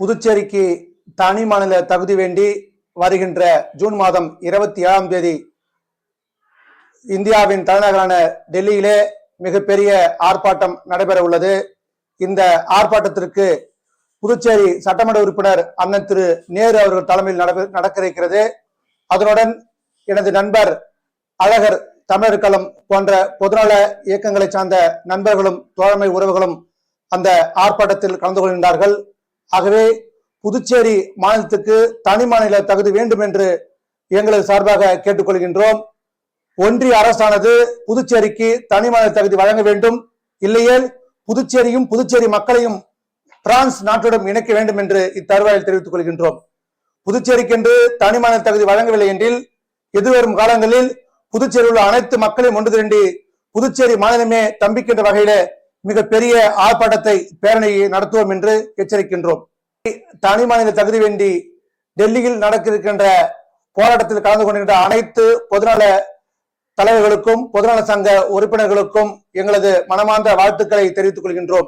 புதுச்சேரிக்கு தனி மாநில தகுதி வேண்டி வருகின்ற ஜூன் மாதம் 27ஆம் தேதி இந்தியாவின் தலைநகரான டெல்லியிலே மிகப்பெரிய ஆர்ப்பாட்டம் நடைபெற உள்ளது. இந்த ஆர்ப்பாட்டத்திற்கு புதுச்சேரி சட்டமன்ற உறுப்பினர் அண்ணன் திரு நேரு அவர்கள் தலைமையில் நடக்க இருக்கிறது. அதனுடன் எனது நண்பர் அழகர், தமிழர் களம் போன்ற பொதுநல இயக்கங்களை சார்ந்த நண்பர்களும் தோழமை உறவுகளும் அந்த ஆர்ப்பாட்டத்தில் கலந்து கொள்கின்றார்கள். ஆகவே புதுச்சேரி மாநிலத்துக்கு தனி மாநில தகுதி வேண்டும் என்று எங்களது சார்பாக கேட்டுக்கொள்கின்றோம். ஒன்றிய அரசானது புதுச்சேரிக்கு தனி மாநில தகுதி வழங்க வேண்டும், இல்லையேல் புதுச்சேரியும் புதுச்சேரி மக்களையும் பிரான்ஸ் நாட்டுடன் இணைக்க வேண்டும் என்று இத்தருவாயில் தெரிவித்துக் கொள்கின்றோம். புதுச்சேரிக்கென்று தனி மாநில தகுதி வழங்கவில்லை என்றில் எதிர்வரும் காலங்களில் புதுச்சேரியில் உள்ள அனைத்து மக்களையும் ஒன்று திரண்டி புதுச்சேரி மாநிலமே தம்பிக்கின்ற வகையில மிகப்பெரிய ஆர்ப்பாட்டத்தை பேரணியை நடத்துவோம் என்று எச்சரிக்கின்றோம். தனி மாநில தகுதி வேண்டி டெல்லியில் நடக்க இருக்கின்ற போராட்டத்தில் கலந்து கொண்டிருக்கின்ற அனைத்து பொதுநல தலைவர்களுக்கும் பொதுநல சங்க உறுப்பினர்களுக்கும் எங்களது மனமார்ந்த வாழ்த்துக்களை தெரிவித்துக் கொள்கின்றோம்.